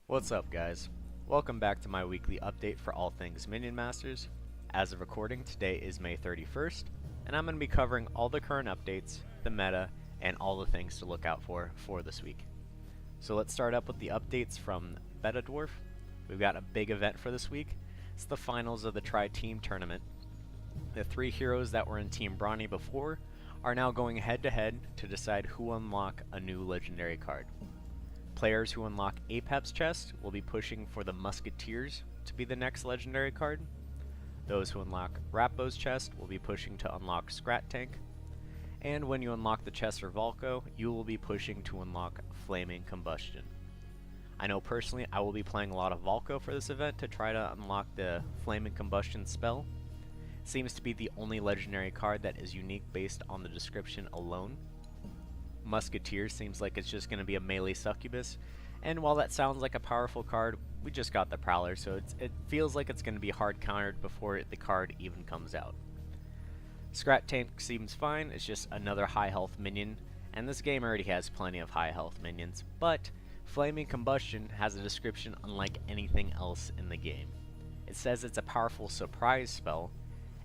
What's up, guys? Welcome back to my weekly update for all things Minion Masters. As of recording, today is May 31st, and I'm going to be covering all the current updates, the meta, and all the things to look out for this week. So let's start up with the updates from Beta Dwarf. We've got a big event for this week. It's the finals of the Tri-Team Tournament. The three heroes that were in Team Brawny before are now going head-to-head to decide who will unlock a new legendary card. Players who unlock Apep's chest will be pushing for the Musketeers to be the next legendary card. Those who unlock Rappo's chest will be pushing to unlock Scrat Tank. And when you unlock the chest for Volko, you will be pushing to unlock Flaming Combustion. I know personally I will be playing a lot of Volko for this event to try to unlock the Flaming Combustion spell. It seems to be the only legendary card that is unique based on the description alone. Musketeer seems like it's just going to be a melee succubus, and while that sounds like a powerful card, we just got the Prowler, so it feels like it's going to be hard countered before the card even comes out. Scrat Tank seems fine, it's just another high health minion, and this game already has plenty of high health minions, but Flaming Combustion has a description unlike anything else in the game. It says it's a powerful surprise spell,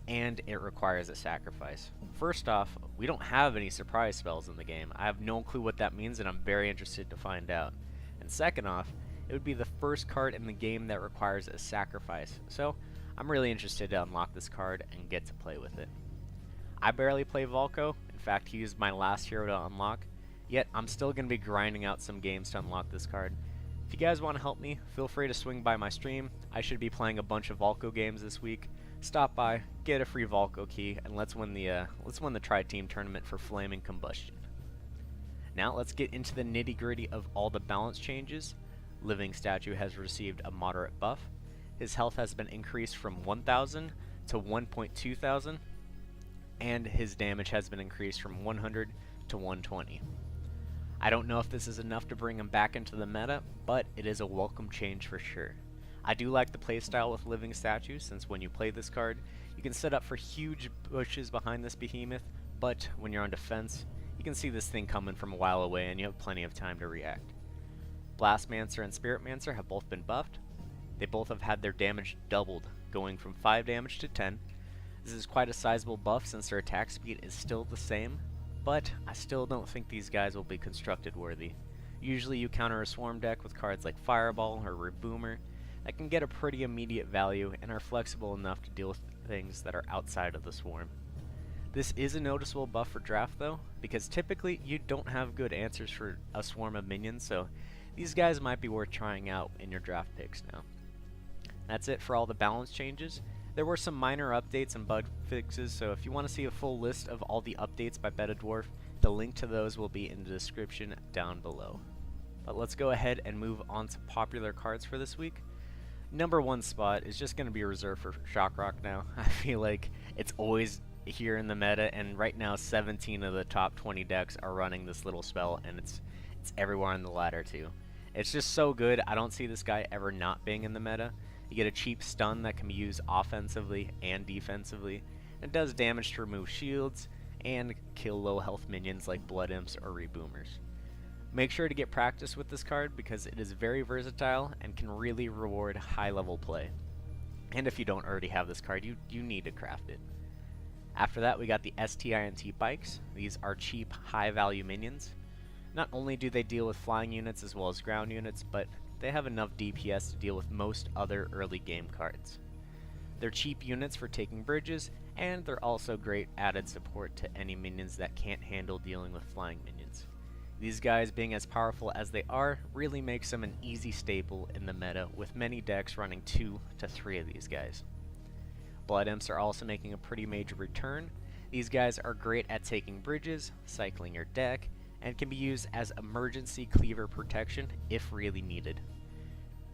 and it requires a sacrifice. First off, we don't have any surprise spells in the game. I have no clue what that means, and I'm very interested to find out. And second off, it would be the first card in the game that requires a sacrifice, so I'm really interested to unlock this card and get to play with it. I barely play Volko. In fact, he was my last hero to unlock, yet I'm still going to be grinding out some games to unlock this card. If you guys want to help me, feel free to swing by my stream. I should be playing a bunch of Volko games this week. Stop by, get a free Volko key, and let's win the Tri-Team Tournament for Flaming Combustion. Now let's get into the nitty-gritty of all the balance changes. Living Statue has received a moderate buff. His health has been increased from 1,000 to 1.2 thousand, and his damage has been increased from 100 to 120. I don't know if this is enough to bring him back into the meta, but it is a welcome change for sure. I do like the playstyle with Living Statue, since when you play this card, you can set up for huge bushes behind this behemoth, but when you're on defense, you can see this thing coming from a while away and you have plenty of time to react. Blastmancer and Spiritmancer have both been buffed. They both have had their damage doubled, going from 5 damage to 10. This is quite a sizable buff since their attack speed is still the same, but I still don't think these guys will be constructed worthy. Usually you counter a swarm deck with cards like Fireball or Reboomer that can get a pretty immediate value and are flexible enough to deal with things that are outside of the swarm. This is a noticeable buff for draft though, because typically you don't have good answers for a swarm of minions, so these guys might be worth trying out in your draft picks now. That's it for all the balance changes. There were some minor updates and bug fixes, so if you want to see a full list of all the updates by Beta Dwarf, the link to those will be in the description down below. But let's go ahead and move on to popular cards for this week. Number one spot is just going to be reserved for Shockrock now. I feel like it's always here in the meta, and right now 17 of the top 20 decks are running this little spell, and it's everywhere on the ladder too. It's just so good. I don't see this guy ever not being in the meta. You get a cheap stun that can be used offensively and defensively. It does damage to remove shields and kill low health minions like Blood Imps or Reboomers. Make sure to get practice with this card because it is very versatile and can really reward high level play. And if you don't already have this card, you need to craft it. After that, we got the STINT bikes. These are cheap, high value minions. Not only do they deal with flying units as well as ground units, but they have enough DPS to deal with most other early game cards. They're cheap units for taking bridges, and they're also great added support to any minions that can't handle dealing with flying minions. These guys being as powerful as they are really makes them an easy staple in the meta, with many decks running 2 to 3 of these guys. Blood Imps are also making a pretty major return. These guys are great at taking bridges, cycling your deck, and can be used as emergency cleaver protection if really needed.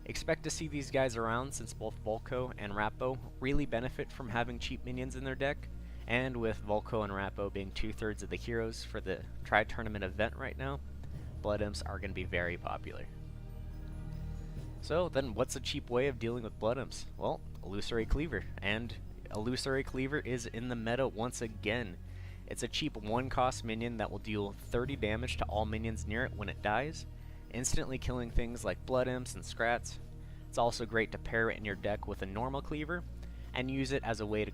Expect to see these guys around since both Volko and Rappo really benefit from having cheap minions in their deck, and with Volko and Rappo being 2/3 of the heroes for the Tri-Tournament event right now, Blood Imps are going to be very popular. So then what's a cheap way of dealing with Blood Imps? Well, Illusory Cleaver, and Illusory Cleaver is in the meta once again. It's a cheap 1-cost minion that will deal 30 damage to all minions near it when it dies, instantly killing things like Blood Imps and Scrats. It's also great to pair it in your deck with a normal cleaver, and use it as a way to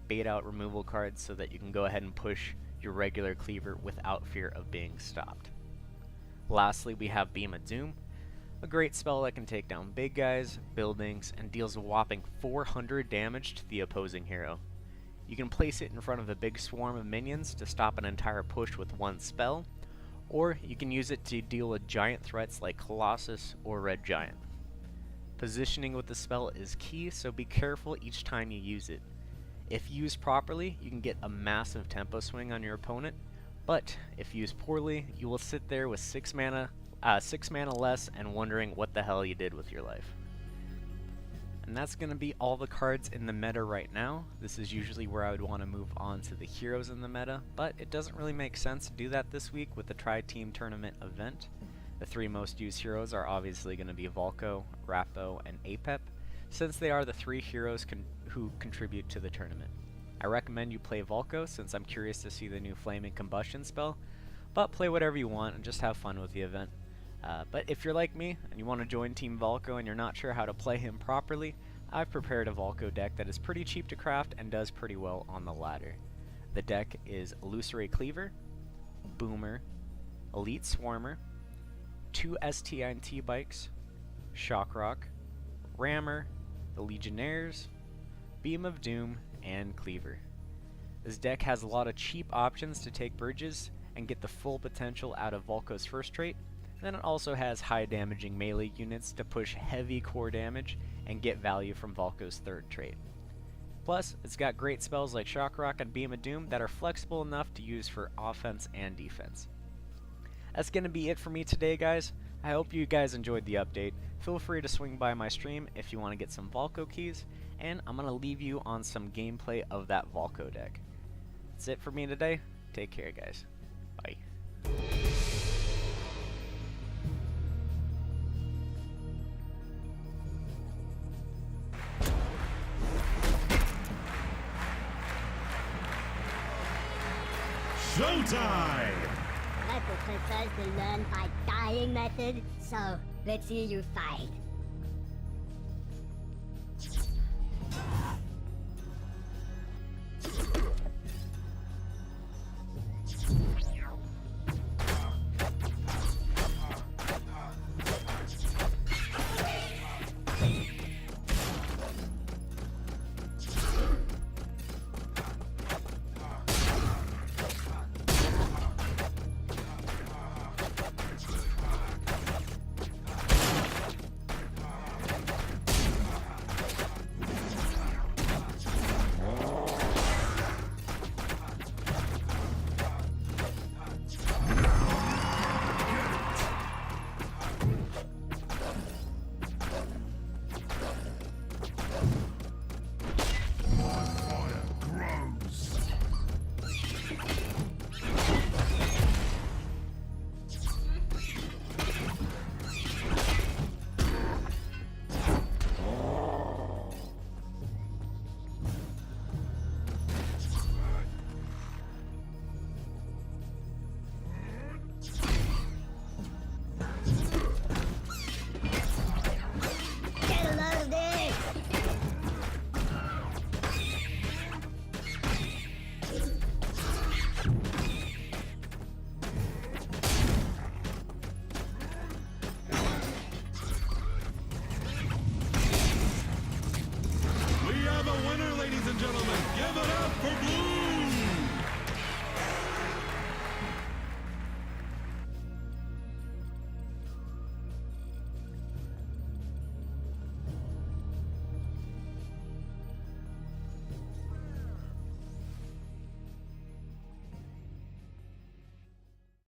bait out removal cards so that you can go ahead and push your regular cleaver without fear of being stopped. Lastly, we have Beam of Doom, a great spell that can take down big guys, buildings, and deals a whopping 400 damage to the opposing hero. You can place it in front of a big swarm of minions to stop an entire push with one spell, or you can use it to deal with giant threats like Colossus or Red Giant. Positioning with the spell is key, so be careful each time you use it. If used properly, you can get a massive tempo swing on your opponent, but if used poorly, you will sit there with 6 mana less and wondering what the hell you did with your life. And that's going to be all the cards in the meta right now. This is usually where I would want to move on to the heroes in the meta, but it doesn't really make sense to do that this week with the Tri-Team Tournament event. The 3 most used heroes are obviously going to be Volko, Rappo, and Apep, since they are the 3 heroes who contribute to the tournament. I recommend you play Volko since I'm curious to see the new Flaming Combustion spell, but play whatever you want and just have fun with the event. But if you're like me and you want to join Team Volko and you're not sure how to play him properly, I've prepared a Volko deck that is pretty cheap to craft and does pretty well on the ladder. The deck is Illusory Cleaver, Boomer, Elite Swarmer, 2 STNT bikes, Shockrock, Rammer, the Legionnaires, Beam of Doom, and Cleaver. This deck has a lot of cheap options to take bridges and get the full potential out of Volko's first trait. Then it also has high damaging melee units to push heavy core damage and get value from Volko's third trait. Plus, it's got great spells like Shockrock and Beam of Doom that are flexible enough to use for offense and defense. That's going to be it for me today, guys. I hope you guys enjoyed the update. Feel free to swing by my stream if you want to get some Volko keys, and I'm going to leave you on some gameplay of that Volko deck. That's it for me today. Take care, guys. Bye. Showtime! Rappo prefers the learn by dying method, so let's see you fight.